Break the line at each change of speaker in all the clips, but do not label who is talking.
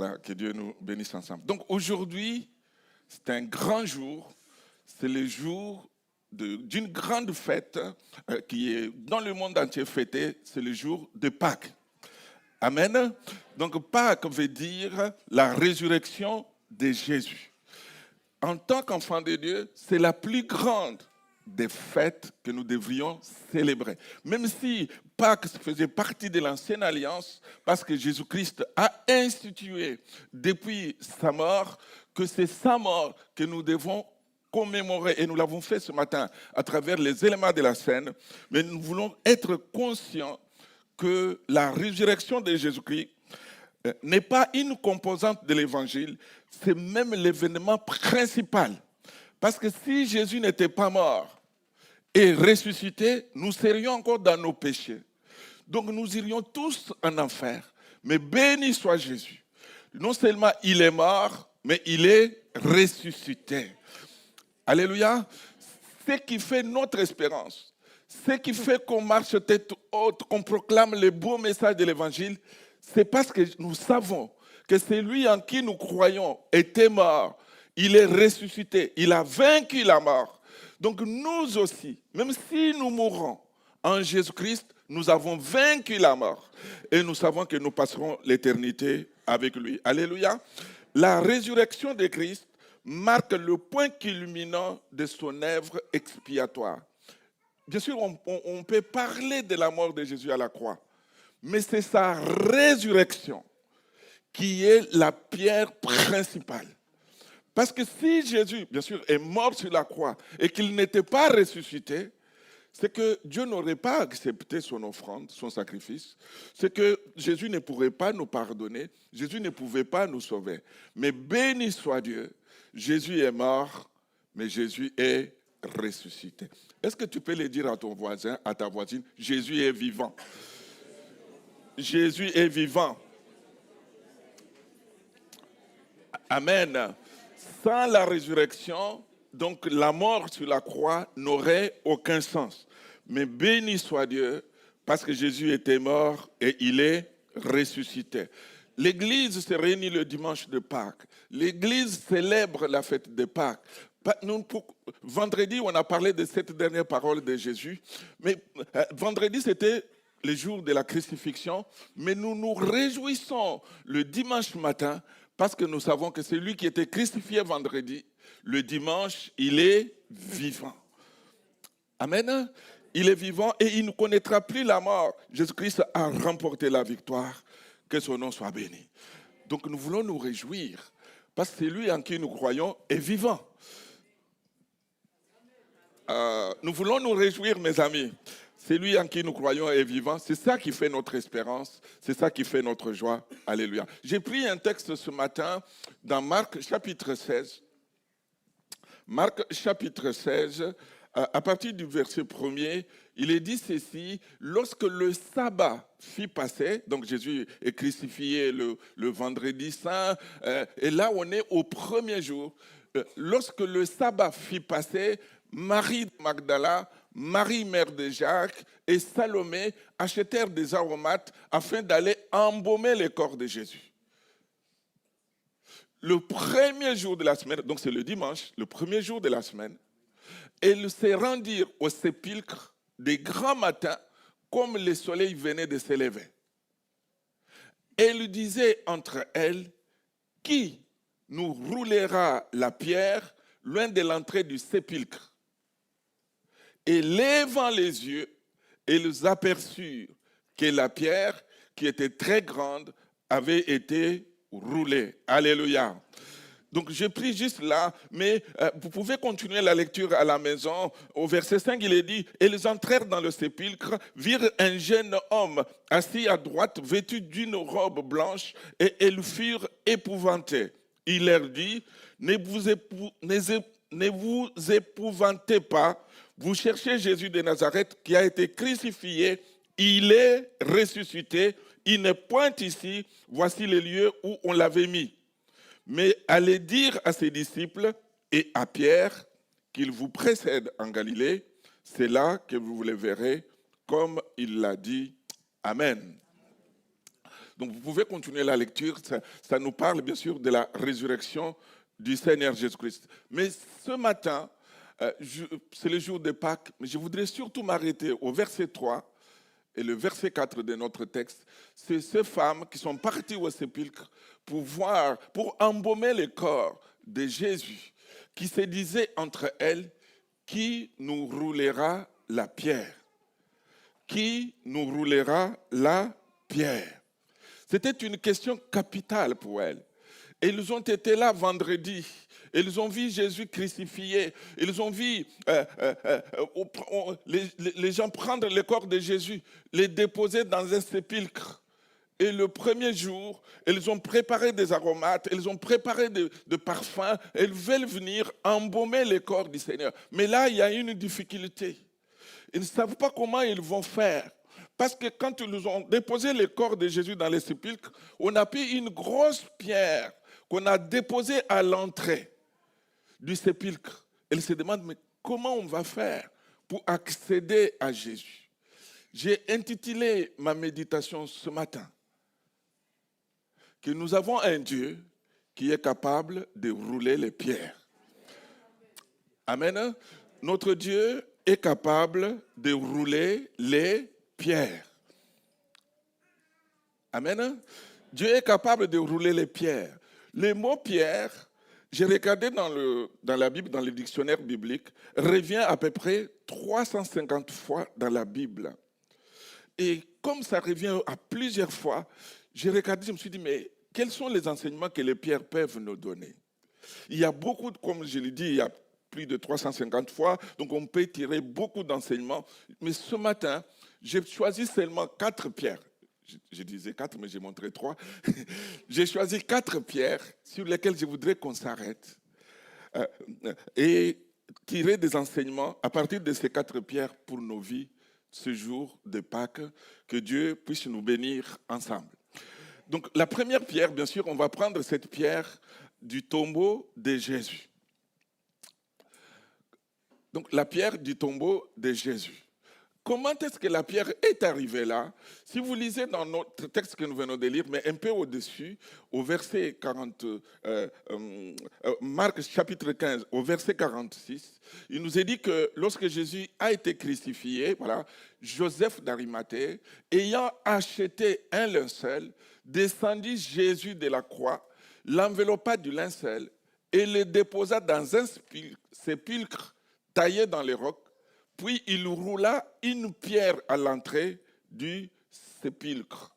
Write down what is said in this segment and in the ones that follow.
Voilà, que Dieu nous bénisse ensemble. Donc aujourd'hui, c'est un grand jour. C'est le jour d'une grande fête qui est dans le monde entier fêtée. C'est le jour de Pâques. Amen. Donc Pâques veut dire la résurrection de Jésus. En tant qu'enfant de Dieu, c'est la plus grande des fêtes que nous devrions célébrer. Même si Pâques faisait partie de l'ancienne alliance, parce que Jésus-Christ a institué depuis sa mort, que c'est sa mort que nous devons commémorer, et nous l'avons fait ce matin à travers les éléments de la scène, mais nous voulons être conscients que la résurrection de Jésus-Christ n'est pas une composante de l'évangile, c'est même l'événement principal. Parce que si Jésus n'était pas mort et ressuscité, nous serions encore dans nos péchés. Donc nous irions tous en enfer. Mais béni soit Jésus. Non seulement il est mort, mais il est ressuscité. Alléluia. Ce qui fait notre espérance, ce qui fait qu'on marche tête haute, qu'on proclame le beau message de l'évangile, c'est parce que nous savons que celui en qui nous croyons était mort, il est ressuscité, il a vaincu la mort. Donc nous aussi, même si nous mourrons en Jésus-Christ, nous avons vaincu la mort. Et nous savons que nous passerons l'éternité avec lui. Alléluia. La résurrection de Christ marque le point culminant de son œuvre expiatoire. Bien sûr, on peut parler de la mort de Jésus à la croix, mais c'est sa résurrection qui est la pierre principale. Parce que si Jésus, bien sûr, est mort sur la croix et qu'il n'était pas ressuscité, c'est que Dieu n'aurait pas accepté son offrande, son sacrifice. C'est que Jésus ne pourrait pas nous pardonner. Jésus ne pouvait pas nous sauver. Mais béni soit Dieu, Jésus est mort, mais Jésus est ressuscité. Est-ce que tu peux le dire à ton voisin, à ta voisine, Jésus est vivant? Jésus est vivant. Amen. Sans la résurrection, donc la mort sur la croix n'aurait aucun sens. Mais béni soit Dieu, parce que Jésus était mort et il est ressuscité. L'Église se réunit le dimanche de Pâques. L'Église célèbre la fête de Pâques. Vendredi, on a parlé de cette dernière parole de Jésus. Mais vendredi, c'était le jour de la crucifixion. Mais nous nous réjouissons le dimanche matin parce que nous savons que celui qui était crucifié vendredi, le dimanche, il est vivant. Amen. Il est vivant et il ne connaîtra plus la mort. Jésus-Christ a remporté la victoire. Que son nom soit béni. Donc nous voulons nous réjouir parce que celui en qui nous croyons est vivant. Nous voulons nous réjouir, mes amis. Celui en qui nous croyons est vivant. C'est ça qui fait notre espérance. C'est ça qui fait notre joie. Alléluia. J'ai pris un texte ce matin dans Marc chapitre 16. Marc chapitre 16, à partir du verset 1er, il est dit ceci: lorsque le sabbat fut passé, donc Jésus est crucifié le vendredi saint, et là on est au premier jour, lorsque le sabbat fut passé, Marie de Magdala, Marie mère de Jacques et Salomé achetèrent des aromates afin d'aller embaumer le corps de Jésus. Le premier jour de la semaine, donc c'est le dimanche, le premier jour de la semaine, elles se rendirent au sépulcre de grand matin, comme le soleil venait de s'élever. Elles disaient entre elles: qui nous roulera la pierre loin de l'entrée du sépulcre? Et levant les yeux, elles aperçurent que la pierre, qui était très grande, avait été roulée. Alléluia. Donc j'ai pris juste là, mais vous pouvez continuer la lecture à la maison. Au verset 5, il est dit: elles entrèrent dans le sépulcre, virent un jeune homme assis à droite, vêtu d'une robe blanche, et elles furent épouvantées. Il leur dit: ne vous épouvantez pas, vous cherchez Jésus de Nazareth qui a été crucifié, il est ressuscité, il n'est point ici, voici les lieux où on l'avait mis. Mais allez dire à ses disciples et à Pierre qu'il vous précède en Galilée, c'est là que vous le verrez, comme il l'a dit. Amen. Donc vous pouvez continuer la lecture, ça nous parle bien sûr de la résurrection du Seigneur Jésus-Christ. Mais ce matin, c'est le jour de Pâques, mais je voudrais surtout m'arrêter au verset 3 et le verset 4 de notre texte. C'est ces femmes qui sont parties au sépulcre pour embaumer le corps de Jésus, qui se disaient entre elles, qui nous roulera la pierre? Qui nous roulera la pierre? C'était une question capitale pour elles. Et ils ont été là vendredi. Ils ont vu Jésus crucifié. Ils ont vu les gens prendre le corps de Jésus, les déposer dans un sépulcre. Et le premier jour, ils ont préparé des aromates, ils ont préparé de parfums. Ils veulent venir embaumer le corps du Seigneur. Mais là, il y a une difficulté. Ils ne savent pas comment ils vont faire. Parce que quand ils ont déposé le corps de Jésus dans les sépulcres, on a pris une grosse pierre qu'on a déposée à l'entrée du sépulcre. Ils se demandent, mais comment on va faire pour accéder à Jésus? J'ai intitulé ma méditation ce matin que nous avons un Dieu qui est capable de rouler les pierres. Amen. Notre Dieu est capable de rouler les pierres. Amen. Dieu est capable de rouler les pierres. Le mot pierre, j'ai regardé dans la Bible, dans le dictionnaire biblique, revient à peu près 350 fois dans la Bible. Et comme ça revient à plusieurs fois, j'ai regardé, je me suis dit, mais quels sont les enseignements que les pierres peuvent nous donner? Il y a beaucoup, comme je l'ai dit, il y a plus de 350 fois, donc on peut tirer beaucoup d'enseignements. Mais ce matin, j'ai choisi seulement 4 pierres. Je disais 4, mais j'ai montré 3. J'ai choisi 4 pierres sur lesquelles je voudrais qu'on s'arrête et tirer des enseignements à partir de ces 4 pierres pour nos vies, ce jour de Pâques, que Dieu puisse nous bénir ensemble. Donc la première pierre, bien sûr, on va prendre cette pierre du tombeau de Jésus. Donc la pierre du tombeau de Jésus. Comment est-ce que la pierre est arrivée là? Si vous lisez dans notre texte que nous venons de lire, mais un peu au-dessus, au verset 40, Marc chapitre 15, au verset 46, il nous est dit que lorsque Jésus a été crucifié, voilà, Joseph d'Arimathée, ayant acheté un linceul, descendit Jésus de la croix, l'enveloppa du linceul et le déposa dans un sépulcre taillé dans les rocs. Puis il roula une pierre à l'entrée du sépulcre.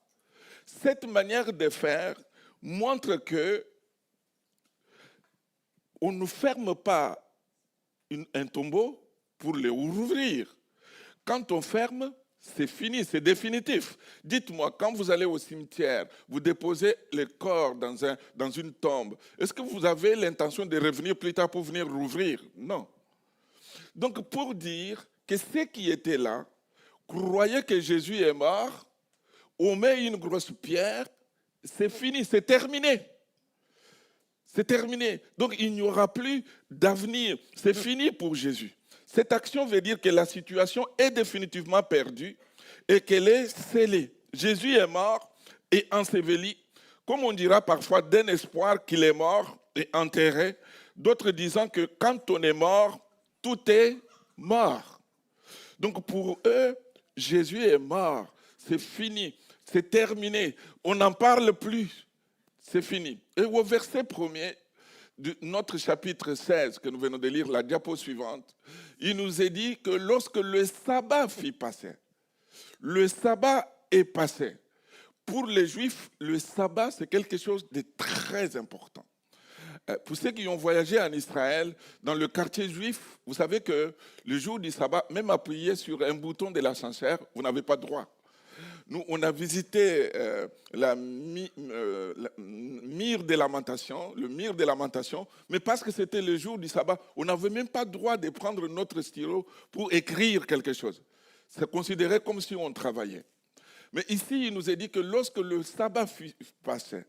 Cette manière de faire montre que on ne ferme pas un tombeau pour le rouvrir. Quand on ferme, c'est fini, c'est définitif. Dites-moi, quand vous allez au cimetière, vous déposez le corps dans une tombe, est-ce que vous avez l'intention de revenir plus tard pour venir rouvrir? Non. Donc pour dire que ceux qui étaient là croyaient que Jésus est mort, on met une grosse pierre, c'est fini, c'est terminé. C'est terminé. Donc il n'y aura plus d'avenir. C'est fini pour Jésus. Cette action veut dire que la situation est définitivement perdue et qu'elle est scellée. Jésus est mort et enseveli, comme on dira parfois d'un espoir qu'il est mort et enterré, d'autres disant que quand on est mort, tout est mort. Donc pour eux, Jésus est mort, c'est fini, c'est terminé, on n'en parle plus, c'est fini. Et au verset 1er de notre chapitre 16, que nous venons de lire, la diapo suivante, il nous est dit que lorsque le sabbat fut passé, le sabbat est passé. Pour les Juifs, le sabbat, c'est quelque chose de très important. Pour ceux qui ont voyagé en Israël, dans le quartier juif, vous savez que le jour du sabbat, même appuyé sur un bouton de l'ascenseur, vous n'avez pas droit. Nous, on a visité le mur de lamentation, mais parce que c'était le jour du sabbat, on n'avait même pas droit de prendre notre stylo pour écrire quelque chose. C'est considéré comme si on travaillait. Mais ici, il nous est dit que lorsque le sabbat fut passé,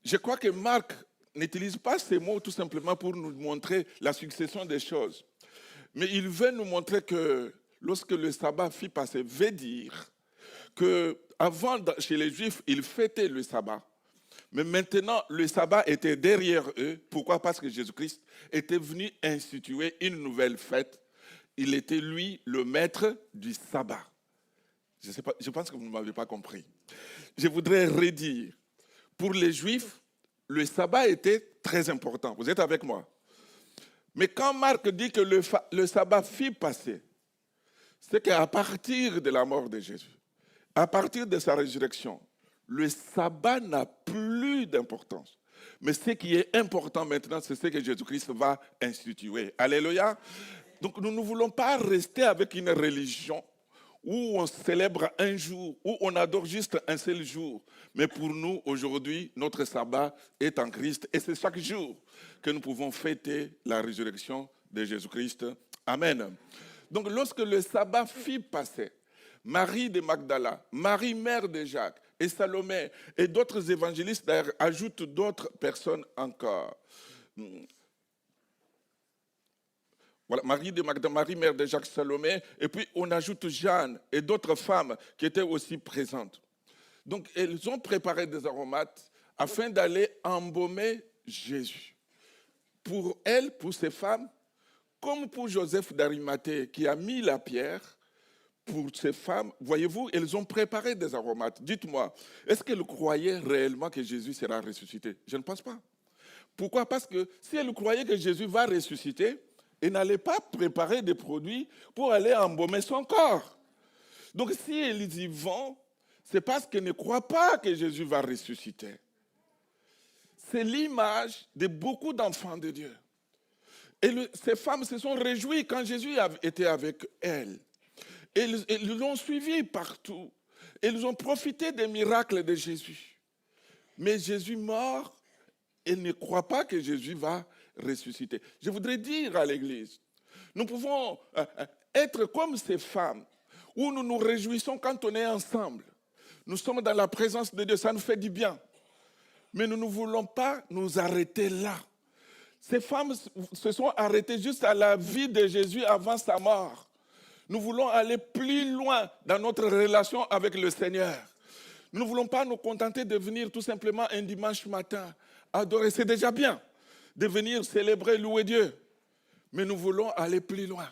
je crois que Marc n'utilise pas ces mots tout simplement pour nous montrer la succession des choses. Mais il veut nous montrer que lorsque le sabbat fut passé, veut dire que Avant, chez les Juifs, ils fêtaient le sabbat. Mais maintenant, le sabbat était derrière eux. Pourquoi? Parce que Jésus-Christ était venu instituer une nouvelle fête. Il était, lui, le maître du sabbat. Je sais pas, je pense que vous ne m'avez pas compris. Je voudrais redire. Pour les Juifs, le sabbat était très important. Vous êtes avec moi? Mais quand Marc dit que le sabbat fit passer, c'est qu'à partir de la mort de Jésus, à partir de sa résurrection, le sabbat n'a plus d'importance. Mais ce qui est important maintenant, c'est ce que Jésus-Christ va instituer. Alléluia. Donc nous ne voulons pas rester avec une religion où on célèbre un jour, où on adore juste un seul jour. Mais pour nous, aujourd'hui, notre sabbat est en Christ. Et c'est chaque jour que nous pouvons fêter la résurrection de Jésus-Christ. Amen. Donc lorsque le sabbat fit passer, Marie de Magdala, Marie mère de Jacques et Salomé et d'autres évangélistes d'ailleurs ajoutent d'autres personnes encore. Voilà, Marie de Magdala, Marie mère de Jacques, Salomé, et puis on ajoute Jeanne et d'autres femmes qui étaient aussi présentes. Donc elles ont préparé des aromates afin d'aller embaumer Jésus. Pour elles, pour ces femmes, comme pour Joseph d'Arimathée qui a mis la pierre, pour ces femmes, voyez-vous, elles ont préparé des aromates. Dites-moi, est-ce qu'elles croyaient réellement que Jésus sera ressuscité? Je ne pense pas. Pourquoi? Parce que si elles croyaient que Jésus va ressusciter, elles n'allaient pas préparer des produits pour aller embaumer son corps. Donc si elles y vont, c'est parce qu'elles ne croient pas que Jésus va ressusciter. C'est l'image de beaucoup d'enfants de Dieu. Et ces femmes se sont réjouies quand Jésus était avec elles. Ils l'ont suivi partout. Ils ont profité des miracles de Jésus. Mais Jésus mort, ils ne croient pas que Jésus va ressusciter. Je voudrais dire à l'Église, nous pouvons être comme ces femmes, où nous nous réjouissons quand on est ensemble. Nous sommes dans la présence de Dieu, ça nous fait du bien. Mais nous ne voulons pas nous arrêter là. Ces femmes se sont arrêtées juste à la vie de Jésus avant sa mort. Nous voulons aller plus loin dans notre relation avec le Seigneur. Nous ne voulons pas nous contenter de venir tout simplement un dimanche matin adorer. C'est déjà bien de venir célébrer, louer Dieu. Mais nous voulons aller plus loin.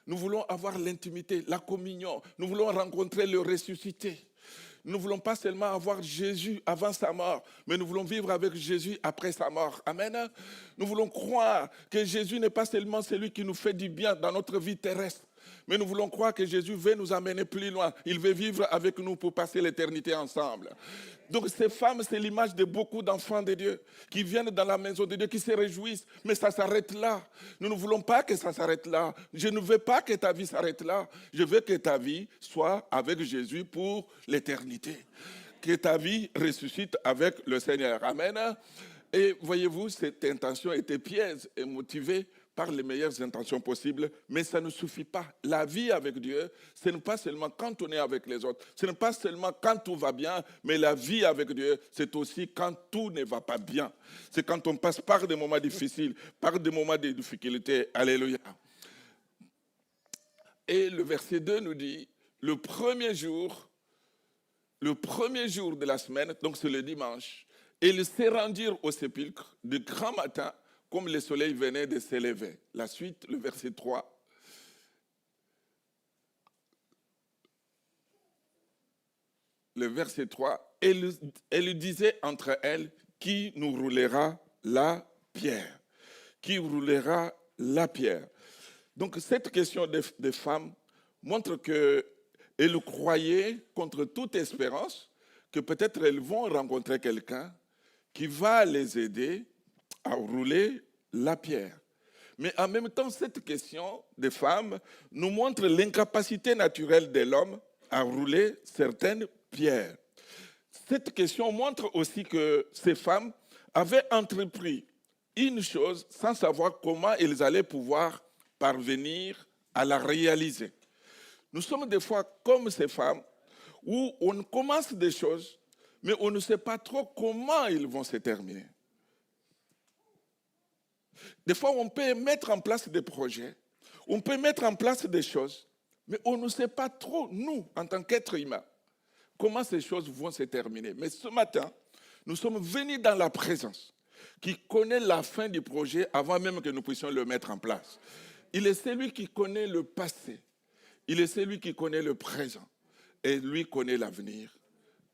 Nous voulons avoir l'intimité, la communion. Nous voulons rencontrer le ressuscité. Nous ne voulons pas seulement avoir Jésus avant sa mort, mais nous voulons vivre avec Jésus après sa mort. Amen. Nous voulons croire que Jésus n'est pas seulement celui qui nous fait du bien dans notre vie terrestre, mais nous voulons croire que Jésus veut nous amener plus loin. Il veut vivre avec nous pour passer l'éternité ensemble. Donc ces femmes, c'est l'image de beaucoup d'enfants de Dieu qui viennent dans la maison de Dieu, qui se réjouissent. Mais ça s'arrête là. Nous ne voulons pas que ça s'arrête là. Je ne veux pas que ta vie s'arrête là. Je veux que ta vie soit avec Jésus pour l'éternité. Que ta vie ressuscite avec le Seigneur. Amen. Et voyez-vous, cette intention était piège et motivée par les meilleures intentions possibles, mais ça ne suffit pas. La vie avec Dieu, ce n'est pas seulement quand on est avec les autres, ce n'est pas seulement quand tout va bien, mais la vie avec Dieu, c'est aussi quand tout ne va pas bien. C'est quand on passe par des moments difficiles, par des moments de difficulté. Alléluia. Et le verset 2 nous dit, le premier jour de la semaine, donc c'est le dimanche, et ils se rendirent au sépulcre de grand matin, comme le soleil venait de s'élever. La suite, le verset 3. Le verset 3, elle disait entre elles, qui nous roulera la pierre? Qui roulera la pierre? Donc cette question des femmes montre qu'elles croyaient contre toute espérance que peut-être elles vont rencontrer quelqu'un qui va les aider à rouler la pierre. Mais en même temps, cette question des femmes nous montre l'incapacité naturelle de l'homme à rouler certaines pierres. Cette question montre aussi que ces femmes avaient entrepris une chose sans savoir comment elles allaient pouvoir parvenir à la réaliser. Nous sommes des fois comme ces femmes où on commence des choses, mais on ne sait pas trop comment ils vont se terminer. Des fois, on peut mettre en place des projets, on peut mettre en place des choses, mais on ne sait pas trop, nous, en tant qu'êtres humains, comment ces choses vont se terminer. Mais ce matin, nous sommes venus dans la présence qui connaît la fin du projet avant même que nous puissions le mettre en place. Il est celui qui connaît le passé. Il est celui qui connaît le présent. Et lui connaît l'avenir.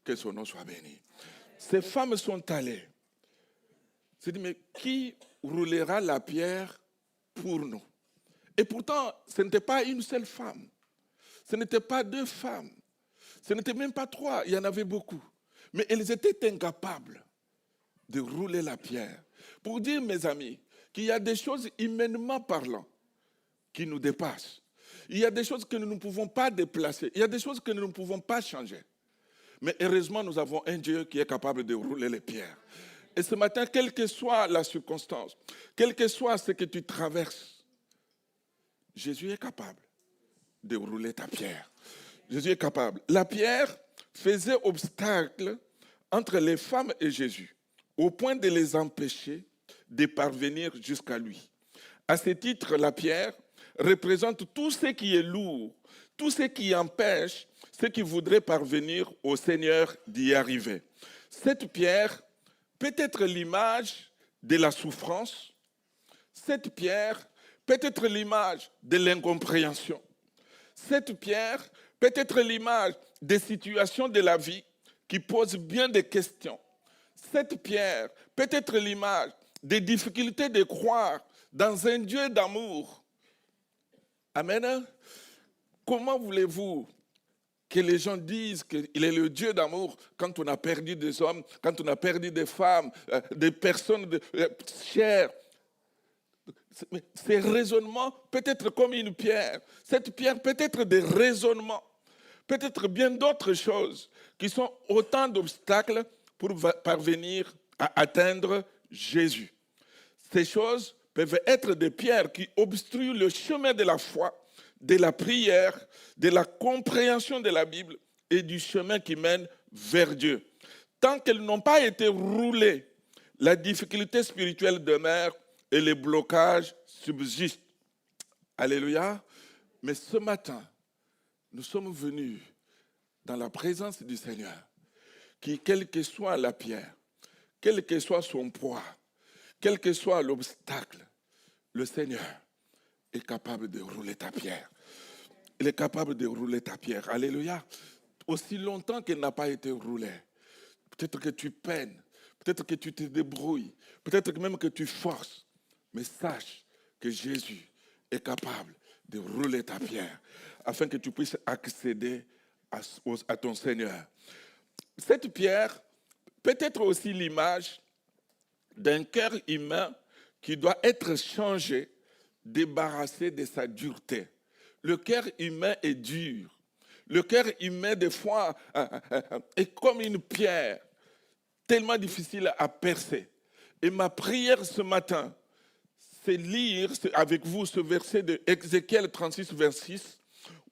Que son nom soit béni. Ces femmes sont allées. C'est dit, mais qui roulera la pierre pour nous? Et pourtant, ce n'était pas une seule femme. Ce n'était pas deux femmes. Ce n'était même pas trois. Il y en avait beaucoup. Mais elles étaient incapables de rouler la pierre. Pour dire, mes amis, qu'il y a des choses humainement parlant qui nous dépassent. Il y a des choses que nous ne pouvons pas déplacer. Il y a des choses que nous ne pouvons pas changer. Mais heureusement, nous avons un Dieu qui est capable de rouler les pierres. Et ce matin, quelle que soit la circonstance, quel que soit ce que tu traverses, Jésus est capable de rouler ta pierre. Jésus est capable. La pierre faisait obstacle entre les femmes et Jésus, au point de les empêcher de parvenir jusqu'à lui. À ce titre, la pierre représente tout ce qui est lourd, tout ce qui empêche ceux qui voudraient parvenir au Seigneur d'y arriver. Cette pierre peut être l'image de la souffrance. Cette pierre peut être l'image de l'incompréhension. Cette pierre peut être l'image des situations de la vie qui posent bien des questions. Cette pierre peut être l'image des difficultés de croire dans un Dieu d'amour. Amen. Comment voulez-vous que les gens disent qu'il est le Dieu d'amour quand on a perdu des hommes, quand on a perdu des femmes, des personnes chères? Ces raisonnements peuvent être comme une pierre. Cette pierre peut être des raisonnements, peut-être bien d'autres choses qui sont autant d'obstacles pour parvenir à atteindre Jésus. Ces choses peuvent être des pierres qui obstruent le chemin de la foi, de la prière, de la compréhension de la Bible et du chemin qui mène vers Dieu. Tant qu'elles n'ont pas été roulées, la difficulté spirituelle demeure et les blocages subsistent. Alléluia. Mais ce matin, nous sommes venus dans la présence du Seigneur, qui, quelle que soit la pierre, quel que soit son poids, quel que soit l'obstacle, le Seigneur est capable de rouler ta pierre. Il est capable de rouler ta pierre. Alléluia. Aussi longtemps qu'elle n'a pas été roulée, peut-être que tu peines, peut-être que tu te débrouilles, peut-être même que tu forces, mais sache que Jésus est capable de rouler ta pierre afin que tu puisses accéder à ton Seigneur. Cette pierre peut être aussi l'image d'un cœur humain qui doit être changé, débarrassé de sa dureté. Le cœur humain est dur. Le cœur humain, des fois, est comme une pierre, tellement difficile à percer. Et ma prière ce matin, c'est lire avec vous ce verset de Ézéchiel 36, vers 6,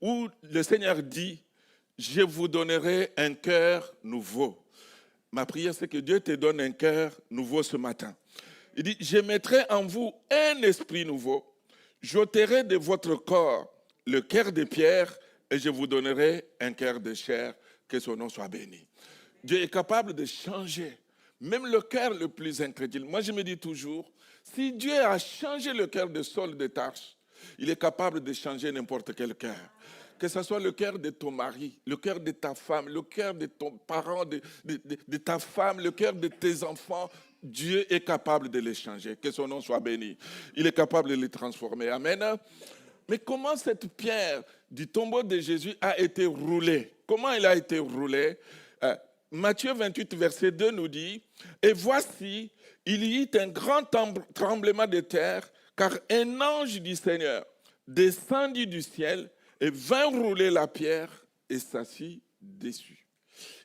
où le Seigneur dit, « Je vous donnerai un cœur nouveau ». Ma prière, c'est que Dieu te donne un cœur nouveau ce matin. Il dit, « Je mettrai en vous un esprit nouveau, j'ôterai de votre corps le cœur de pierre et je vous donnerai un cœur de chair, que son nom soit béni. » Dieu est capable de changer même le cœur le plus incrédule. Moi, je me dis toujours, si Dieu a changé le cœur de Saul de Tarse, il est capable de changer n'importe quel cœur. Que ce soit le cœur de ton mari, le cœur de ta femme, le cœur de ton parent, de ta femme, le cœur de tes enfants, Dieu est capable de les changer. Que son nom soit béni. Il est capable de les transformer. Amen. Mais comment cette pierre du tombeau de Jésus a été roulée? Comment elle a été roulée? Matthieu 28, verset 2 nous dit, « Et voici, il y eut un grand tremblement de terre, car un ange du Seigneur descendit du ciel et vint rouler la pierre et s'assit dessus. »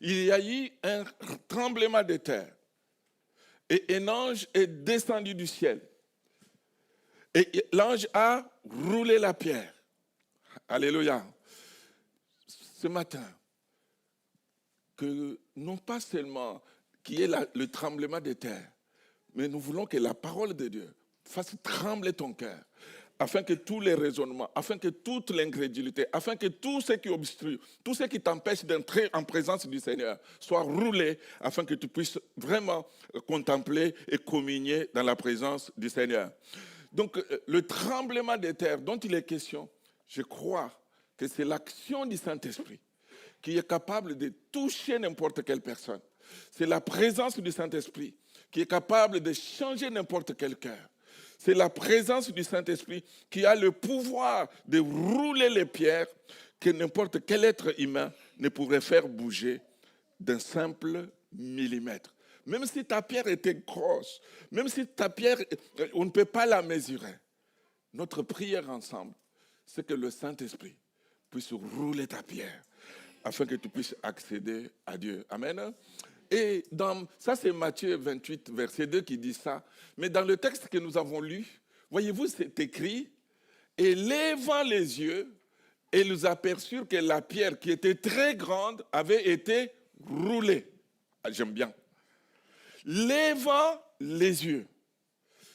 Il y a eu un tremblement de terre et un ange est descendu du ciel. Et l'ange a roulé la pierre. Alléluia. Ce matin, que non pas seulement qu'il y ait le tremblement de terre, mais nous voulons que la parole de Dieu fasse trembler ton cœur, afin que tous les raisonnements, afin que toute l'incrédulité, afin que tout ce qui obstrue, tout ce qui t'empêche d'entrer en présence du Seigneur soit roulé, afin que tu puisses vraiment contempler et communier dans la présence du Seigneur. Donc, le tremblement des terres dont il est question, je crois que c'est l'action du Saint-Esprit qui est capable de toucher n'importe quelle personne. C'est la présence du Saint-Esprit qui est capable de changer n'importe quel cœur. C'est la présence du Saint-Esprit qui a le pouvoir de rouler les pierres que n'importe quel être humain ne pourrait faire bouger d'un simple millimètre. Même si ta pierre était grosse, même si ta pierre, on ne peut pas la mesurer. Notre prière ensemble, c'est que le Saint-Esprit puisse rouler ta pierre afin que tu puisses accéder à Dieu. Amen. Et ça, c'est Matthieu 28, verset 2 qui dit ça. Mais dans le texte que nous avons lu, voyez-vous, c'est écrit, et levant les yeux, ils aperçurent que la pierre qui était très grande avait été roulée. Ah, j'aime bien. Levant les yeux.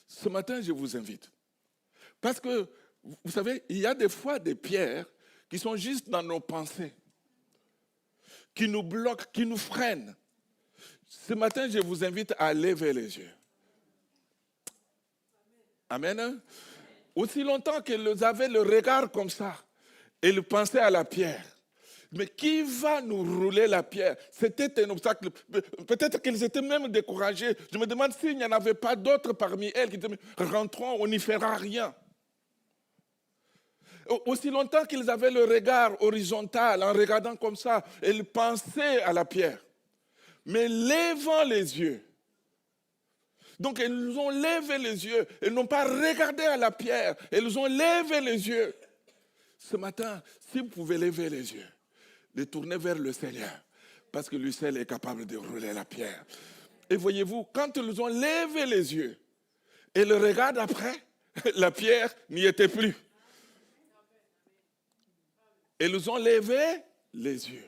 Ce matin, je vous invite. Parce que, vous savez, il y a des fois des pierres qui sont juste dans nos pensées, qui nous bloquent, qui nous freinent. Ce matin, je vous invite à lever les yeux. Amen. Aussi longtemps qu'ils avaient le regard comme ça, et ils pensaient à la pierre. Mais qui va nous rouler la pierre? C'était un obstacle. Peut-être qu'ils étaient même découragés. Je me demande s'il n'y en avait pas d'autres parmi elles qui disaient, rentrons, on n'y fera rien. Aussi longtemps qu'ils avaient le regard horizontal, en regardant comme ça, ils pensaient à la pierre. Mais levant les yeux. Donc, ils ont levé les yeux. Ils n'ont pas regardé à la pierre. Ils ont levé les yeux. Ce matin, si vous pouvez lever les yeux, les tourner vers le Seigneur, parce que lui seul est capable de rouler la pierre. Et voyez-vous, quand ils ont levé les yeux, et le regardent après, la pierre n'y était plus. Et ils ont levé les yeux.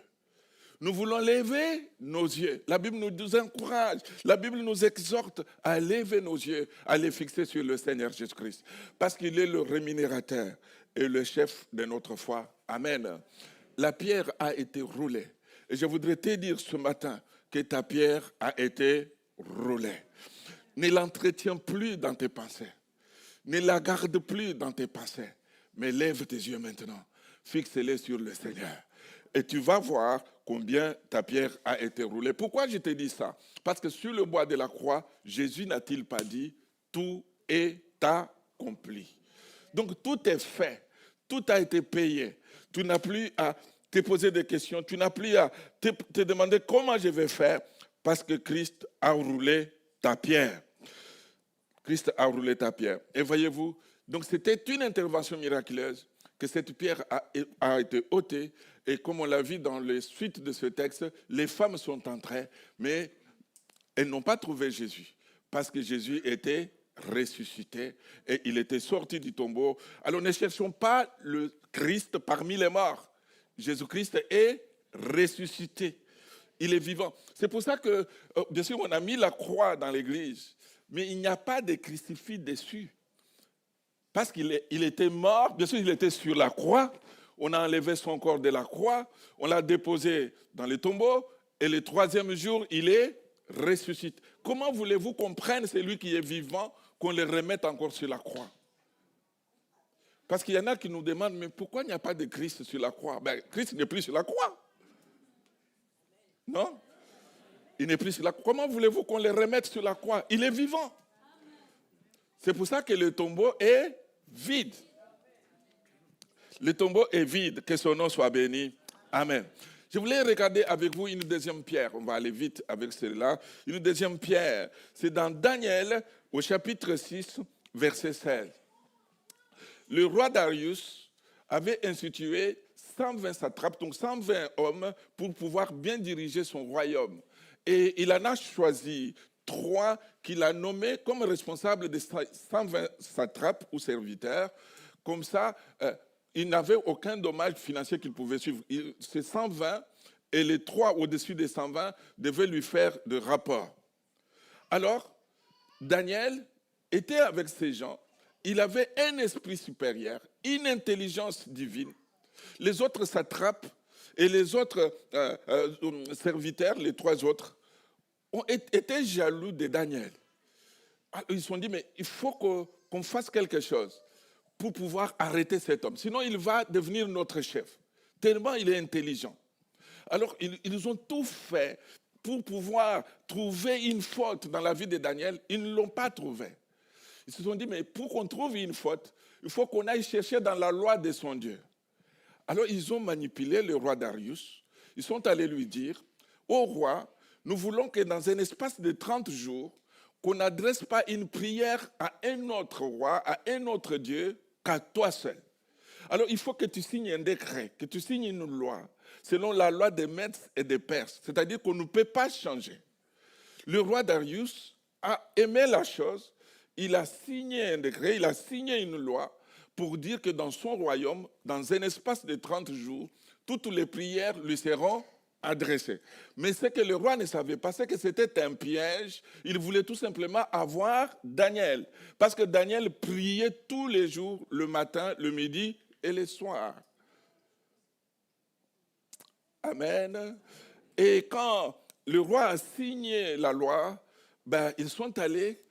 Nous voulons lever nos yeux. La Bible nous encourage, la Bible nous exhorte à lever nos yeux, à les fixer sur le Seigneur Jésus-Christ. Parce qu'il est le rémunérateur et le chef de notre foi. Amen. La pierre a été roulée. Et je voudrais te dire ce matin que ta pierre a été roulée. Ne l'entretiens plus dans tes pensées. Ne la garde plus dans tes pensées. Mais lève tes yeux maintenant. Fixe-les sur le Seigneur. Et tu vas voir combien ta pierre a été roulée. Pourquoi je te dis ça? Parce que sur le bois de la croix, Jésus n'a-t-il pas dit « Tout est accompli ». Donc tout est fait. Tout a été payé. Tu n'as plus à te poser des questions. Tu n'as plus à te demander comment je vais faire parce que Christ a roulé ta pierre. Christ a roulé ta pierre. Et voyez-vous, donc c'était une intervention miraculeuse que cette pierre a été ôtée. Et comme on l'a vu dans les suites de ce texte, les femmes sont entrées, mais elles n'ont pas trouvé Jésus. Parce que Jésus était ressuscité et il était sorti du tombeau. Alors ne cherchons pas le Christ parmi les morts. Jésus-Christ est ressuscité. Il est vivant. C'est pour ça que, bien sûr, on a mis la croix dans l'église, mais il n'y a pas de crucifix dessus. Parce qu'il était mort, bien sûr, il était sur la croix. On a enlevé son corps de la croix, on l'a déposé dans le tombeau, et le troisième jour, il est ressuscité. Comment voulez-vous qu'on prenne celui qui est vivant, qu'on le remette encore sur la croix? Parce qu'il y en a qui nous demandent, mais pourquoi il n'y a pas de Christ sur la croix? Ben, Christ n'est plus sur la croix. Non? Il n'est plus sur la croix. Comment voulez-vous qu'on le remette sur la croix? Il est vivant. C'est pour ça que le tombeau est vide. Le tombeau est vide, que son nom soit béni. Amen. Je voulais regarder avec vous une deuxième pierre. On va aller vite avec celle-là. Une deuxième pierre. C'est dans Daniel, au chapitre 6, verset 16. Le roi Darius avait institué 120 satrapes, donc 120 hommes, pour pouvoir bien diriger son royaume. Et il en a choisi 3 qu'il a nommés comme responsables des 120 satrapes ou serviteurs. Comme ça, il n'avait aucun dommage financier qu'il pouvait suivre. Ces 120 et les 3 au-dessus des 120 devaient lui faire de rapport. Alors, Daniel était avec ces gens il avait un esprit supérieur, une intelligence divine. Les autres satrapes et les autres serviteurs, les trois autres, ont été jaloux de Daniel. Alors, ils se sont dit, mais il faut qu'on fasse quelque chose pour pouvoir arrêter cet homme. Sinon, il va devenir notre chef, tellement il est intelligent. Alors, ils ont tout fait pour pouvoir trouver une faute dans la vie de Daniel. Ils ne l'ont pas trouvé. Ils se sont dit, mais pour qu'on trouve une faute, il faut qu'on aille chercher dans la loi de son Dieu. Alors, ils ont manipulé le roi Darius. Ils sont allés lui dire, ô roi, nous voulons que dans un espace de 30 jours, qu'on n'adresse pas une prière à un autre roi, à un autre Dieu, qu'à toi seul. Alors, il faut que tu signes un décret, que tu signes une loi, selon la loi des Mèdes et des Perses. C'est-à-dire qu'on ne peut pas changer. Le roi Darius a aimé la chose, il a signé un décret, il a signé une loi pour dire que dans son royaume, dans un espace de 30 jours, toutes les prières lui seront adressées. Mais ce que le roi ne savait pas, c'est que c'était un piège. Il voulait tout simplement avoir Daniel. Parce que Daniel priait tous les jours, le matin, le midi et le soir. Amen. Et quand le roi a signé la loi, ils sont allés,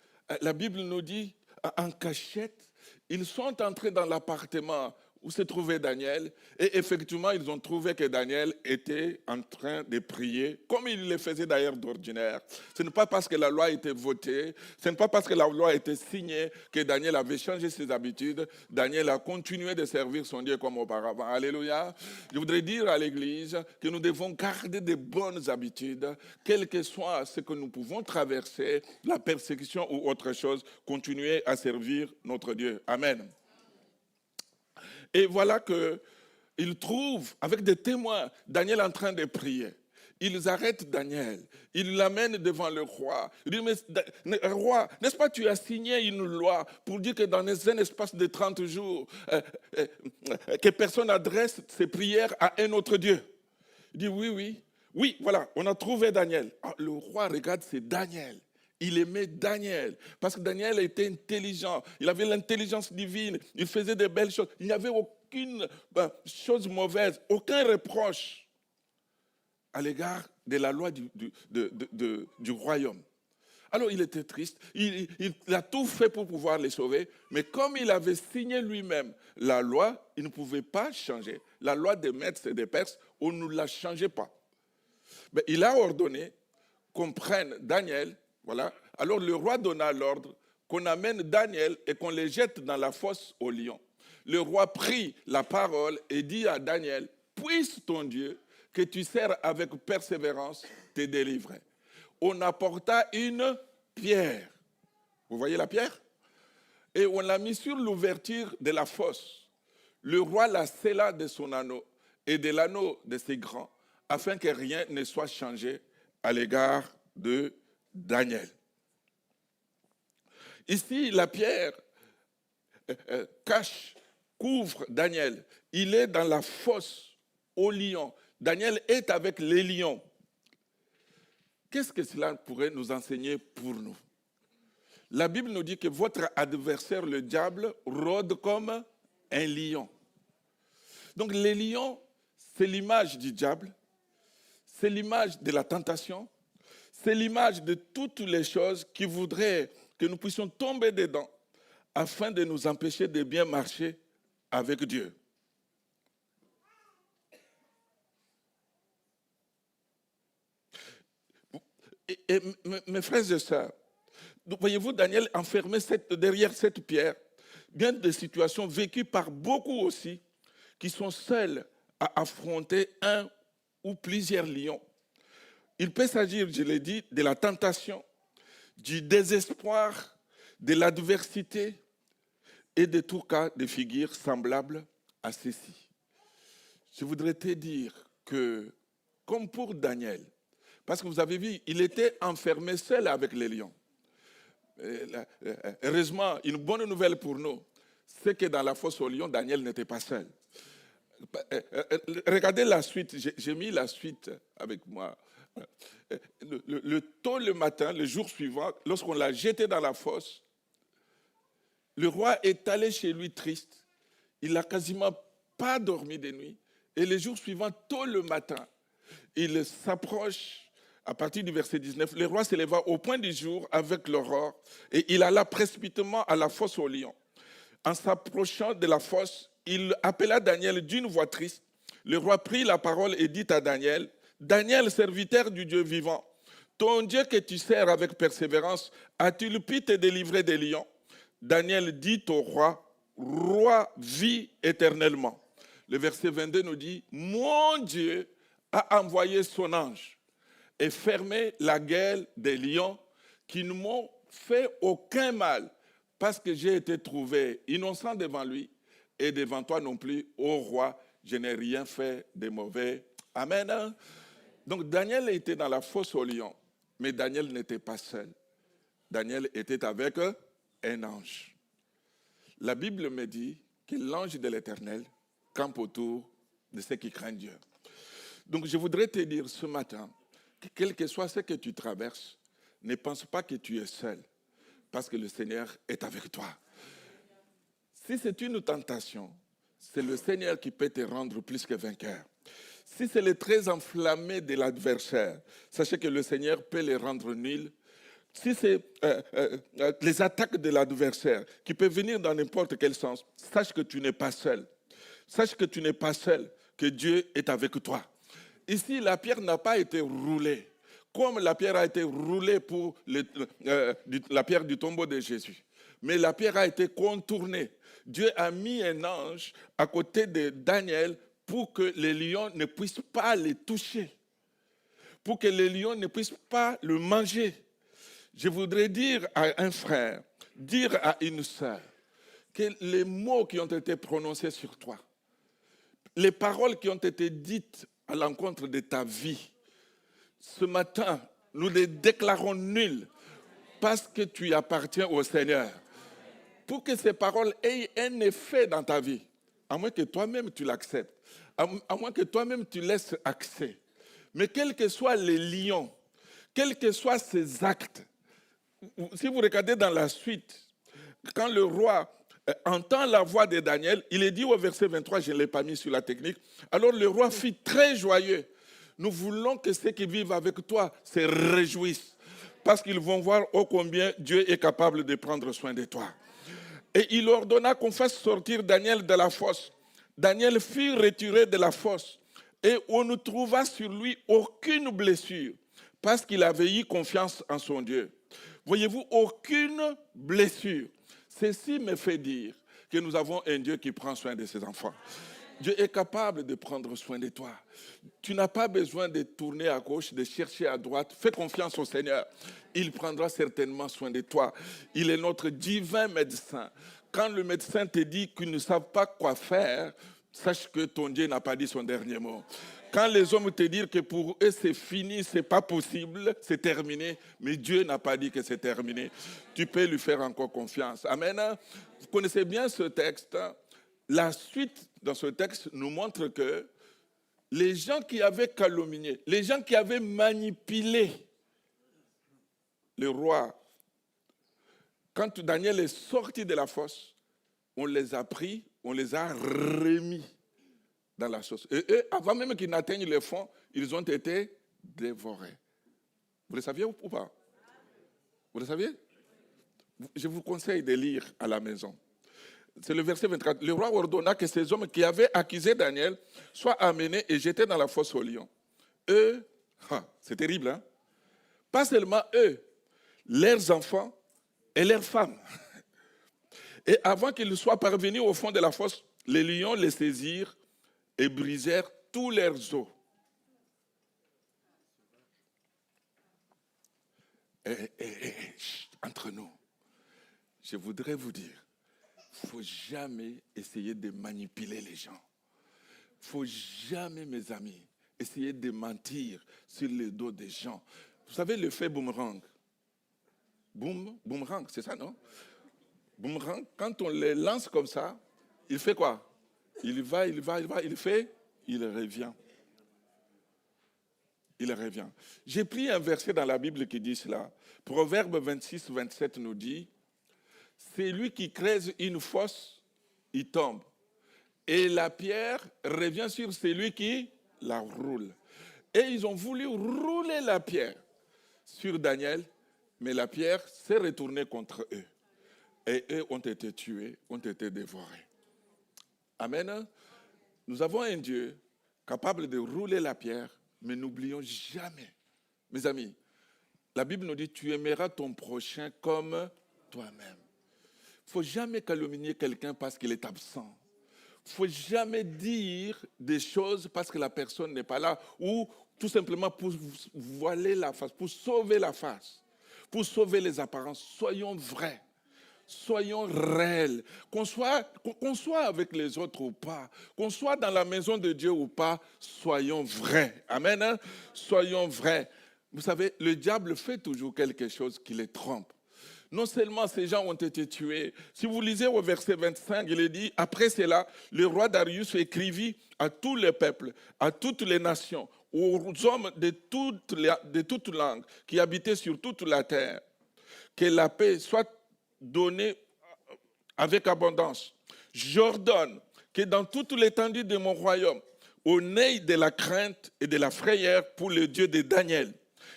la Bible nous dit, en cachette, ils sont entrés dans l'appartement où se trouvait Daniel, et effectivement, ils ont trouvé que Daniel était en train de prier, comme il le faisait d'ailleurs d'ordinaire. Ce n'est pas parce que la loi a été votée, ce n'est pas parce que la loi a été signée que Daniel avait changé ses habitudes. Daniel a continué de servir son Dieu comme auparavant. Alléluia. Je voudrais dire à l'Église que nous devons garder de bonnes habitudes, quel que soit ce que nous pouvons traverser, la persécution ou autre chose, continuer à servir notre Dieu. Amen. Et voilà qu'ils trouvent, avec des témoins, Daniel en train de prier. Ils arrêtent Daniel, ils l'amènent devant le roi. Ils disent, mais roi, n'est-ce pas tu as signé une loi pour dire que dans un espace de 30 jours, que personne adresse ses prières à un autre Dieu? Il dit, oui, voilà, on a trouvé Daniel. Ah, le roi regarde, c'est Daniel. Il aimait Daniel, parce que Daniel était intelligent, il avait l'intelligence divine, il faisait de belles choses, il n'y avait aucune chose mauvaise, aucun reproche à l'égard de la loi du royaume. Alors il était triste, il a tout fait pour pouvoir les sauver, mais comme il avait signé lui-même la loi, il ne pouvait pas changer. La loi des Mèdes et des Perses, on ne la changeait pas. Mais il a ordonné qu'on prenne Daniel. Voilà. Alors le roi donna l'ordre qu'on amène Daniel et qu'on les jette dans la fosse aux lions. Le roi prit la parole et dit à Daniel, puisse ton Dieu que tu sers avec persévérance te délivrer. On apporta une pierre. Vous voyez la pierre? Et on l'a mis sur l'ouverture de la fosse. Le roi la scella de son anneau et de l'anneau de ses grands, afin que rien ne soit changé à l'égard de Daniel. Ici, la pierre couvre Daniel. Il est dans la fosse aux lions. Daniel est avec les lions. Qu'est-ce que cela pourrait nous enseigner pour nous? La Bible nous dit que votre adversaire, le diable, rôde comme un lion. Donc les lions, c'est l'image du diable, c'est l'image de la tentation, c'est l'image de toutes les choses qui voudraient que nous puissions tomber dedans afin de nous empêcher de bien marcher avec Dieu. Et mes frères et sœurs, voyez-vous Daniel enfermé derrière cette pierre, bien des situations vécues par beaucoup aussi qui sont seuls à affronter un ou plusieurs lions. Il peut s'agir, je l'ai dit, de la tentation, du désespoir, de l'adversité et de tout cas de figures semblables à ceci. Je voudrais te dire que, comme pour Daniel, parce que vous avez vu, il était enfermé seul avec les lions. Heureusement, une bonne nouvelle pour nous, c'est que dans la fosse aux lions, Daniel n'était pas seul. Regardez la suite, j'ai mis la suite avec moi. Tôt le matin, le jour suivant, lorsqu'on l'a jeté dans la fosse, Le roi est allé chez lui triste. Il n'a quasiment pas dormi de nuit. Et les jours suivants, tôt le matin, il s'approche, à partir du verset 19, le roi se leva au point du jour avec l'aurore et il alla précipitamment à la fosse aux lions. En s'approchant de la fosse, il appela Daniel d'une voix triste. Le roi prit la parole et dit à Daniel, « Daniel, serviteur du Dieu vivant, ton Dieu que tu sers avec persévérance, a-t-il pu te délivrer des lions ?» Daniel dit au roi, « Roi, vis éternellement. » Le verset 22 nous dit, « Mon Dieu a envoyé son ange et fermé la gueule des lions qui ne m'ont fait aucun mal parce que j'ai été trouvé innocent devant lui et devant toi non plus, ô roi, je n'ai rien fait de mauvais. » Amen. Donc Daniel était dans la fosse aux lions, mais Daniel n'était pas seul. Daniel était avec un ange. La Bible me dit que l'ange de l'Éternel campe autour de ceux qui craignent Dieu. Donc je voudrais te dire ce matin que quel que soit ce que tu traverses, ne pense pas que tu es seul, parce que le Seigneur est avec toi. Si c'est une tentation, c'est le Seigneur qui peut te rendre plus que vainqueur. Si c'est le très enflammé de l'adversaire, sachez que le Seigneur peut les rendre nuls. Si c'est les attaques de l'adversaire qui peuvent venir dans n'importe quel sens, sache que tu n'es pas seul. Sache que tu n'es pas seul, que Dieu est avec toi. Ici, la pierre n'a pas été roulée, comme la pierre a été roulée pour la pierre du tombeau de Jésus. Mais la pierre a été contournée. Dieu a mis un ange à côté de Daniel pour que les lions ne puissent pas les toucher, pour que les lions ne puissent pas le manger. Je voudrais dire à un frère, dire à une sœur, que les mots qui ont été prononcés sur toi, les paroles qui ont été dites à l'encontre de ta vie, ce matin, nous les déclarons nuls parce que tu appartiens au Seigneur. Pour que ces paroles aient un effet dans ta vie, à moins que toi-même tu l'acceptes, à moins que toi-même tu laisses accès. Mais quels que soient les lions, quels que soient ces actes, si vous regardez dans la suite, quand le roi entend la voix de Daniel, il est dit au verset 23, je ne l'ai pas mis sur la technique, alors le roi fut très joyeux. Nous voulons que ceux qui vivent avec toi se réjouissent, parce qu'ils vont voir ô combien Dieu est capable de prendre soin de toi. Et il ordonna qu'on fasse sortir Daniel de la fosse. Daniel fut retiré de la fosse et on ne trouva sur lui aucune blessure, parce qu'il avait eu confiance en son Dieu. Voyez-vous, aucune blessure. Ceci me fait dire que nous avons un Dieu qui prend soin de ses enfants. Dieu est capable de prendre soin de toi. Tu n'as pas besoin de tourner à gauche, de chercher à droite. Fais confiance au Seigneur. Il prendra certainement soin de toi. Il est notre divin médecin. Quand le médecin te dit qu'ils ne savent pas quoi faire, sache que ton Dieu n'a pas dit son dernier mot. Quand les hommes te disent que pour eux c'est fini, c'est pas possible, c'est terminé, mais Dieu n'a pas dit que c'est terminé. Tu peux lui faire encore confiance. Amen. Vous connaissez bien ce texte. La suite dans ce texte nous montre que les gens qui avaient calomnié, les gens qui avaient manipulé le roi, quand Daniel est sorti de la fosse, on les a pris, on les a remis dans la sauce. Et eux, avant même qu'ils n'atteignent le fond, ils ont été dévorés. Vous le saviez ou pas? Vous le saviez? Je vous conseille de lire à la maison. C'est le verset 24. Le roi ordonna que ces hommes qui avaient accusé Daniel soient amenés et jetés dans la fosse aux lions. Eux, c'est terrible, hein? Pas seulement eux, leurs enfants et leurs femmes. Et avant qu'ils soient parvenus au fond de la fosse, les lions les saisirent et brisèrent tous leurs os. Entre nous, je voudrais vous dire, il ne faut jamais essayer de manipuler les gens. Il ne faut jamais, mes amis, essayer de mentir sur le dos des gens. Vous savez l'effet boomerang? Boomerang, c'est ça, non? Boomerang, quand on les lance comme ça, il fait quoi? Il va, il fait, il revient. Il revient. J'ai pris un verset dans la Bible qui dit cela. Proverbe 26, 27 nous dit, c'est lui qui creuse une fosse, il tombe. Et la pierre revient sur celui qui la roule. Et ils ont voulu rouler la pierre sur Daniel, mais la pierre s'est retournée contre eux. Et eux ont été tués, ont été dévorés. Amen. Nous avons un Dieu capable de rouler la pierre, mais n'oublions jamais, mes amis, la Bible nous dit, tu aimeras ton prochain comme toi-même. Il ne faut jamais calomnier quelqu'un parce qu'il est absent. Il ne faut jamais dire des choses parce que la personne n'est pas là ou tout simplement pour voiler la face, pour sauver la face, pour sauver les apparences. Soyons vrais. Soyons réels, qu'on soit avec les autres ou pas, qu'on soit dans la maison de Dieu ou pas, soyons vrais. Amen. Hein? Soyons vrais. Vous savez, le diable fait toujours quelque chose qui les trompe. Non seulement ces gens ont été tués, si vous lisez au verset 25, il est dit, après cela, le roi Darius écrivit à tous les peuples, à toutes les nations, aux hommes de toutes langues qui habitaient sur toute la terre, que la paix soit donnée avec abondance. J'ordonne que dans toute l'étendue de mon royaume, on ait de la crainte et de la frayeur pour le Dieu de Daniel,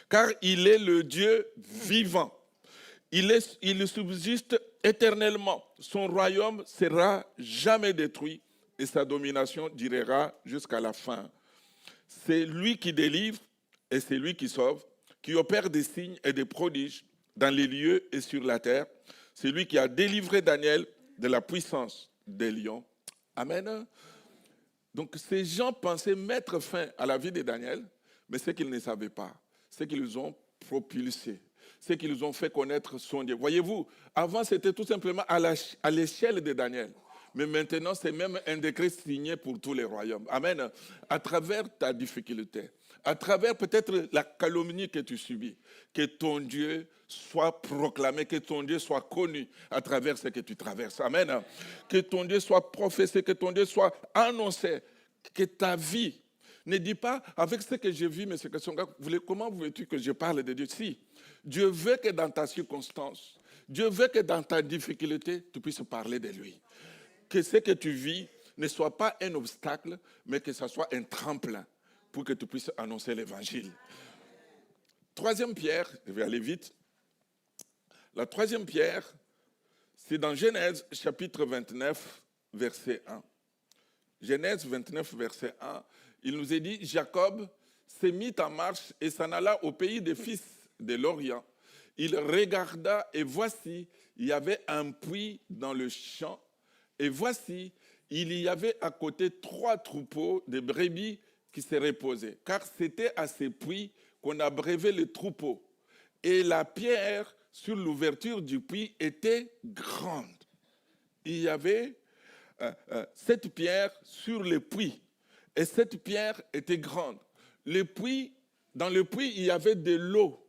car il est le Dieu vivant. Il subsiste éternellement. Son royaume sera jamais détruit et sa domination durera jusqu'à la fin. C'est lui qui délivre et c'est lui qui sauve, qui opère des signes et des prodiges dans les lieux et sur la terre. C'est lui qui a délivré Daniel de la puissance des lions. Amen. Donc ces gens pensaient mettre fin à la vie de Daniel, mais ce qu'ils ne savaient pas, c'est qu'ils ont propulsé, c'est qu'ils ont fait connaître son Dieu. Voyez-vous, avant c'était tout simplement à l'échelle de Daniel. Mais maintenant, c'est même un décret signé pour tous les royaumes. Amen. À travers ta difficulté, à travers peut-être la calomnie que tu subis, que ton Dieu soit proclamé, que ton Dieu soit connu à travers ce que tu traverses. Amen. Que ton Dieu soit professé, que ton Dieu soit annoncé, que ta vie ne dit pas avec ce que j'ai vu, mais ce que son gars, comment veux-tu que je parle de Dieu? Si, Dieu veut que dans ta circonstance, Dieu veut que dans ta difficulté, tu puisses parler de lui. Que ce que tu vis ne soit pas un obstacle, mais que ce soit un tremplin pour que tu puisses annoncer l'évangile. Troisième pierre, je vais aller vite. La troisième pierre, c'est dans Genèse chapitre 29, verset 1. Genèse 29, verset 1, il nous est dit, Jacob s'est mis en marche et s'en alla au pays des fils de l'Orient. Il regarda et voici, il y avait un puits dans le champ. Et voici, il y avait à côté 3 troupeaux de brebis qui se reposaient, car c'était à ces puits qu'on abreuvait les troupeaux. Et la pierre sur l'ouverture du puits était grande. Il y avait cette pierre sur le puits, et cette pierre était grande. Le puits, dans le puits, il y avait de l'eau,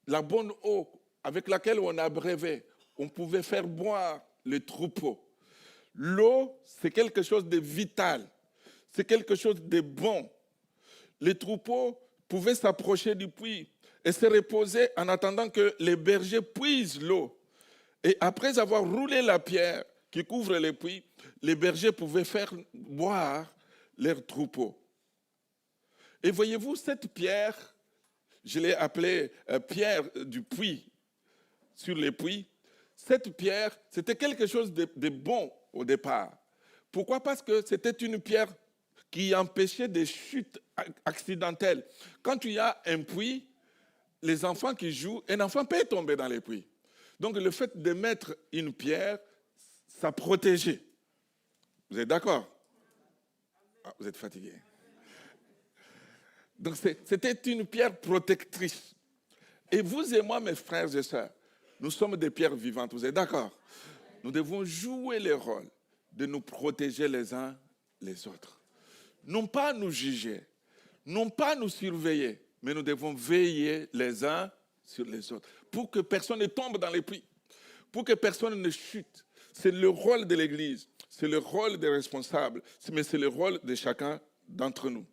la bonne eau avec laquelle on abreuvait. On pouvait faire boire les troupeaux. L'eau, c'est quelque chose de vital, c'est quelque chose de bon. Les troupeaux pouvaient s'approcher du puits et se reposer en attendant que les bergers puisent l'eau. Et après avoir roulé la pierre qui couvre les puits, les bergers pouvaient faire boire leurs troupeaux. Et voyez-vous, cette pierre, je l'ai appelée pierre du puits, sur les puits. Cette pierre, c'était quelque chose de bon au départ. Pourquoi? Parce que c'était une pierre qui empêchait des chutes accidentelles. Quand tu as un puits, les enfants qui jouent, un enfant peut tomber dans les puits. Donc le fait de mettre une pierre, ça protégeait. Vous êtes d'accord? Ah, vous êtes fatigué. Donc c'était une pierre protectrice. Et vous et moi, mes frères et sœurs, nous sommes des pierres vivantes. Vous êtes d'accord? Nous devons jouer le rôle de nous protéger les uns les autres. Non pas nous juger, non pas nous surveiller, mais nous devons veiller les uns sur les autres pour que personne ne tombe dans les puits, pour que personne ne chute. C'est le rôle de l'Église, c'est le rôle des responsables, mais c'est le rôle de chacun d'entre nous.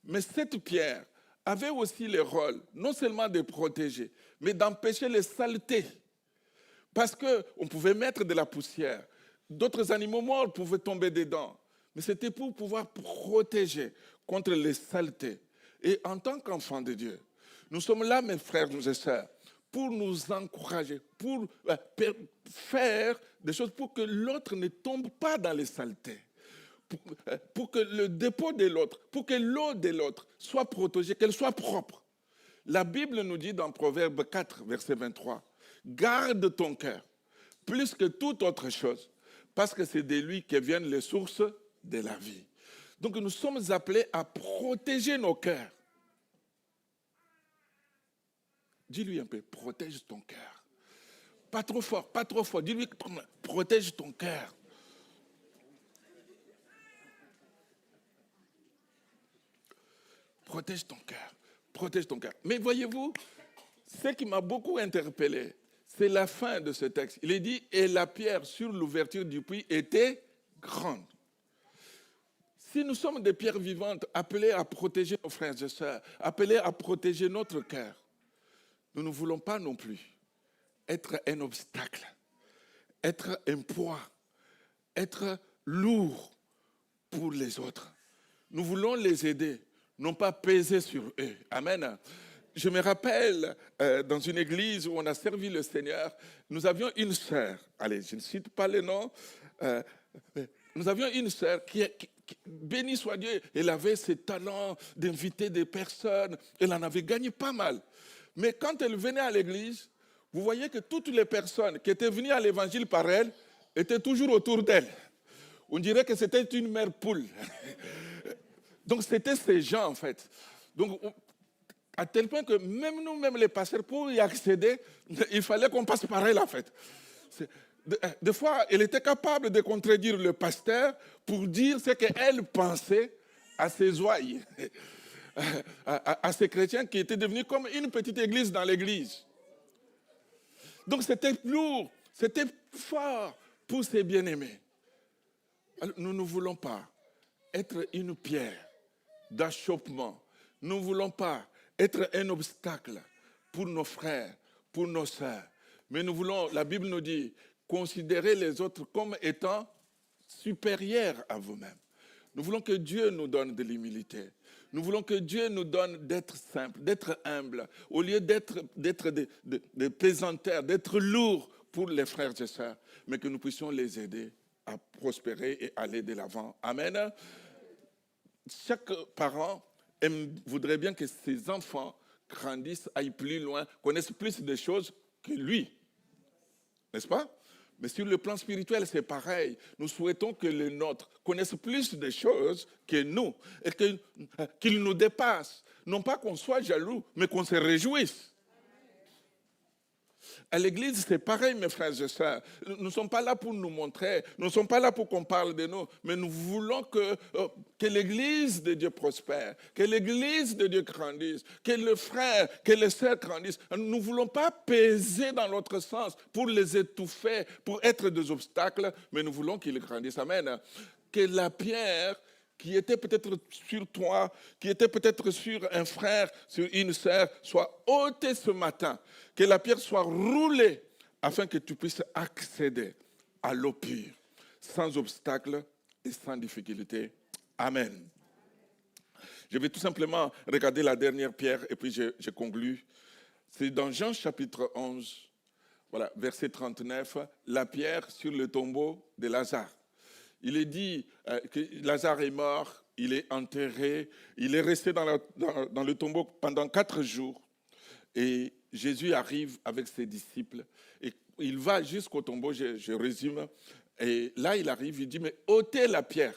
Mais cette pierre avait aussi le rôle non seulement de protéger, mais d'empêcher les saletés. Parce qu'on pouvait mettre de la poussière. D'autres animaux morts pouvaient tomber dedans. Mais c'était pour pouvoir protéger contre les saletés. Et en tant qu'enfants de Dieu, nous sommes là, mes frères, mes sœurs, pour nous encourager, pour faire des choses pour que l'autre ne tombe pas dans les saletés. Pour que le dépôt de l'autre, pour que l'eau de l'autre soit protégée, qu'elle soit propre. La Bible nous dit dans Proverbe 4, verset 23, « Garde ton cœur, plus que toute autre chose, parce que c'est de lui que viennent les sources de la vie. » Donc nous sommes appelés à protéger nos cœurs. Dis-lui un peu, protège ton cœur. Pas trop fort, pas trop fort. Dis-lui, protège ton cœur. Protège ton cœur, protège ton cœur. Mais voyez-vous, ce qui m'a beaucoup interpellé, c'est la fin de ce texte. Il est dit, et la pierre sur l'ouverture du puits était grande. Si nous sommes des pierres vivantes, appelées à protéger nos frères et sœurs, appelées à protéger notre cœur, nous ne voulons pas non plus être un obstacle, être un poids, être lourd pour les autres. Nous voulons les aider, non pas peser sur eux. Amen. Je me rappelle, dans une église où on a servi le Seigneur, nous avions une sœur, allez, je ne cite pas le nom, nous avions une sœur qui béni soit Dieu, elle avait ce talent d'inviter des personnes, elle en avait gagné pas mal. Mais quand elle venait à l'église, vous voyez que toutes les personnes qui étaient venues à l'évangile par elle étaient toujours autour d'elle. On dirait que c'était une mère poule. Donc c'était ces gens en fait. Donc à tel point que même nous-mêmes les pasteurs, pour y accéder, il fallait qu'on passe par elle en fait. Des fois, elle était capable de contredire le pasteur pour dire ce qu'elle pensait à ses ouailles, à ces chrétiens qui étaient devenus comme une petite église dans l'église. Donc c'était lourd, c'était fort pour ces bien-aimés. Alors, nous ne voulons pas être une pierre d'achoppement. Nous ne voulons pas être un obstacle pour nos frères, pour nos sœurs. Mais nous voulons, la Bible nous dit, considérer les autres comme étant supérieurs à vous-même. Nous voulons que Dieu nous donne de l'humilité. Nous voulons que Dieu nous donne d'être simple, d'être humble, au lieu d'être des pesanteurs, d'être lourds pour les frères et sœurs, mais que nous puissions les aider à prospérer et aller de l'avant. Amen. Chaque parent voudrait bien que ses enfants grandissent, aillent plus loin, connaissent plus de choses que lui. N'est-ce pas? Mais sur le plan spirituel, c'est pareil. Nous souhaitons que les nôtres connaissent plus de choses que nous et qu'ils nous dépassent. Non pas qu'on soit jaloux, mais qu'on se réjouisse. À l'église, c'est pareil, mes frères et sœurs. Nous ne sommes pas là pour nous montrer, nous ne sommes pas là pour qu'on parle de nous, mais nous voulons que l'église de Dieu prospère, que l'église de Dieu grandisse, que le frère, que les sœurs grandissent. Nous ne voulons pas peser dans l'autre sens pour les étouffer, pour être des obstacles, mais nous voulons qu'ils grandissent. Amen. Que la pierre qui était peut-être sur toi, qui était peut-être sur un frère, sur une sœur, soit ôtée ce matin. Que la pierre soit roulée afin que tu puisses accéder à l'eau pure, sans obstacle et sans difficulté. Amen. Je vais tout simplement regarder la dernière pierre et puis je conclus. C'est dans Jean chapitre 11, voilà, verset 39, la pierre sur le tombeau de Lazare. Il est dit que Lazare est mort, il est enterré, il est resté dans le tombeau pendant 4 jours. Et Jésus arrive avec ses disciples et il va jusqu'au tombeau, je résume. Et là, il arrive, il dit, mais ôtez la pierre.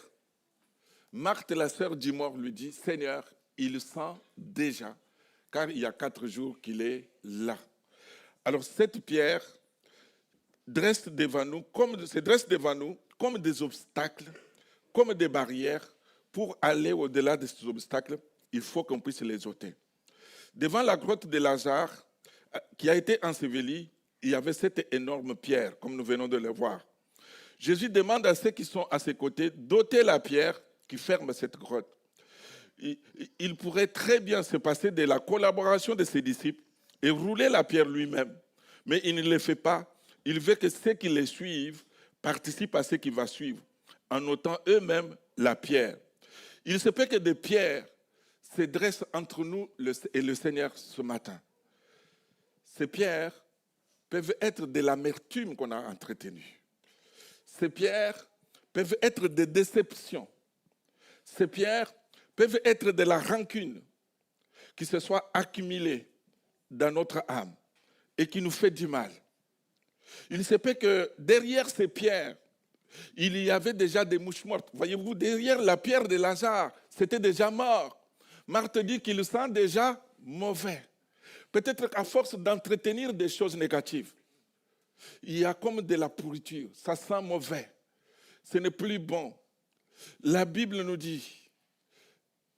Marthe, la sœur du mort, lui dit, Seigneur, il sent déjà, car il y a 4 jours qu'il est là. Alors cette pierre se dresse devant nous comme des obstacles, comme des barrières. Pour aller au-delà de ces obstacles, il faut qu'on puisse les ôter. Devant la grotte de Lazare, qui a été ensevelie, il y avait cette énorme pierre, comme nous venons de le voir. Jésus demande à ceux qui sont à ses côtés d'ôter la pierre qui ferme cette grotte. Il pourrait très bien se passer de la collaboration de ses disciples et rouler la pierre lui-même. Mais il ne le fait pas. il veut que ceux qui les suivent participent à ce qui va suivre, en ôtant eux-mêmes la pierre. Il se peut que des pierres se dressent entre nous et le Seigneur ce matin. Ces pierres peuvent être de l'amertume qu'on a entretenue. Ces pierres peuvent être des déceptions. Ces pierres peuvent être de la rancune qui se soit accumulée dans notre âme et qui nous fait du mal. Il se peut que derrière ces pierres, il y avait déjà des mouches mortes. Voyez-vous, derrière la pierre de Lazare, c'était déjà mort. Marthe dit qu'il sent déjà mauvais. Peut-être qu'à force d'entretenir des choses négatives, il y a comme de la pourriture, ça sent mauvais. Ce n'est plus bon. La Bible nous dit,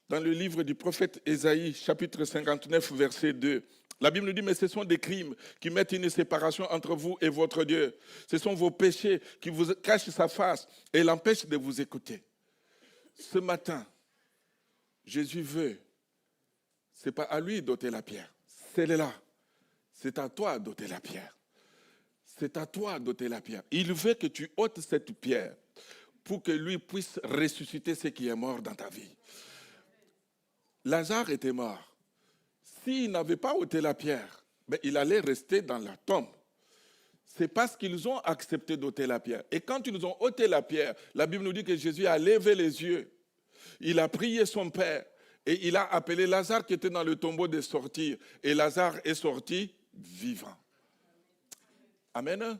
dans le livre du prophète Ésaïe, chapitre 59, verset 2, la Bible nous dit, mais ce sont des crimes qui mettent une séparation entre vous et votre Dieu. Ce sont vos péchés qui vous cachent sa face et l'empêchent de vous écouter. Ce matin, Jésus veut, ce n'est pas à lui d'ôter la pierre, c'est là. C'est à toi d'ôter la pierre. C'est à toi d'ôter la pierre. Il veut que tu ôtes cette pierre pour que lui puisse ressusciter ce qui est mort dans ta vie. Lazare était mort. S'il n'avait pas ôté la pierre, il allait rester dans la tombe. C'est parce qu'ils ont accepté d'ôter la pierre. Et quand ils ont ôté la pierre, la Bible nous dit que Jésus a levé les yeux. Il a prié son Père et il a appelé Lazare qui était dans le tombeau de sortir. Et Lazare est sorti vivant. Amen.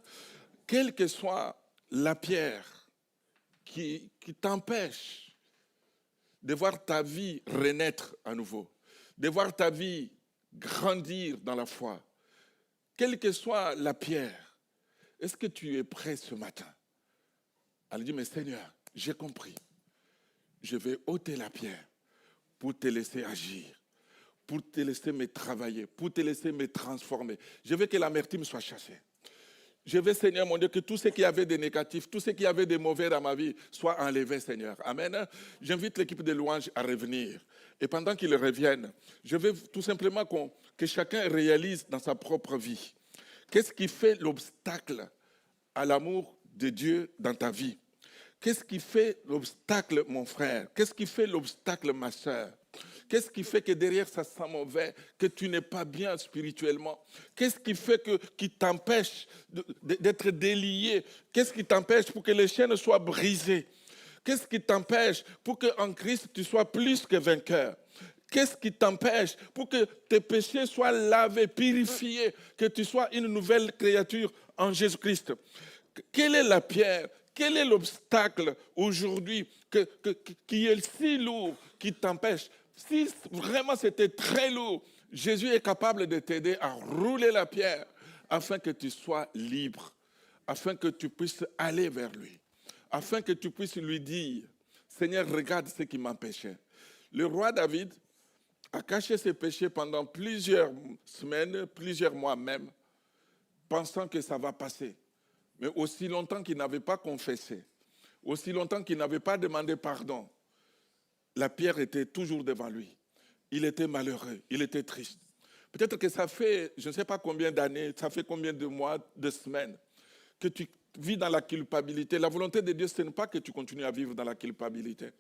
Quelle que soit la pierre qui t'empêche de voir ta vie renaître à nouveau, de voir ta vie grandir dans la foi, quelle que soit la pierre, est-ce que tu es prêt ce matin à lui dire, mais Seigneur, j'ai compris, je vais ôter la pierre pour te laisser agir, pour te laisser me travailler, pour te laisser me transformer. Je veux que l'amertume soit chassée. Je veux, Seigneur, mon Dieu, que tout ce qui avait de négatif, tout ce qui avait de mauvais dans ma vie soit enlevé, Seigneur. Amen. J'invite l'équipe de louanges à revenir. Et pendant qu'ils reviennent, je veux tout simplement que chacun réalise dans sa propre vie. Qu'est-ce qui fait l'obstacle à l'amour de Dieu dans ta vie? Qu'est-ce qui fait l'obstacle, mon frère? Qu'est-ce qui fait l'obstacle, ma soeur? Qu'est-ce qui fait que derrière ça sent mauvais, que tu n'es pas bien spirituellement? Qu'est-ce qui fait qui t'empêche d'être délié? Qu'est-ce qui t'empêche pour que les chaînes soient brisées? Qu'est-ce qui t'empêche pour qu'en Christ tu sois plus que vainqueur? Qu'est-ce qui t'empêche pour que tes péchés soient lavés, purifiés, que tu sois une nouvelle créature en Jésus-Christ? Quelle est la pierre? Quel est l'obstacle aujourd'hui qui est si lourd, qui t'empêche? Si vraiment c'était très lourd, Jésus est capable de t'aider à rouler la pierre afin que tu sois libre, afin que tu puisses aller vers lui, afin que tu puisses lui dire, Seigneur, regarde ce qui m'empêchait. Le roi David a caché ses péchés pendant plusieurs semaines, plusieurs mois même, pensant que ça va passer. Mais aussi longtemps qu'il n'avait pas confessé, aussi longtemps qu'il n'avait pas demandé pardon, la pierre était toujours devant lui. Il était malheureux, il était triste. Peut-être que ça fait, je ne sais pas combien d'années, ça fait combien de mois, de semaines, que tu vis dans la culpabilité. La volonté de Dieu, ce n'est pas que tu continues à vivre dans la culpabilité.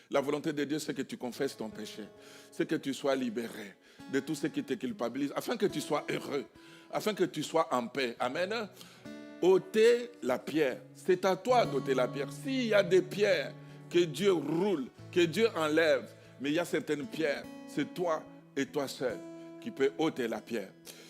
La volonté de Dieu, c'est que tu confesses ton péché, c'est que tu sois libéré de tout ce qui te culpabilise, afin que tu sois heureux, afin que tu sois en paix. Amen. Ôter la pierre, c'est à toi d'ôter la pierre. S'il y a des pierres que Dieu roule, que Dieu enlève, mais il y a certaines pierres, c'est toi et toi seul qui peux ôter la pierre.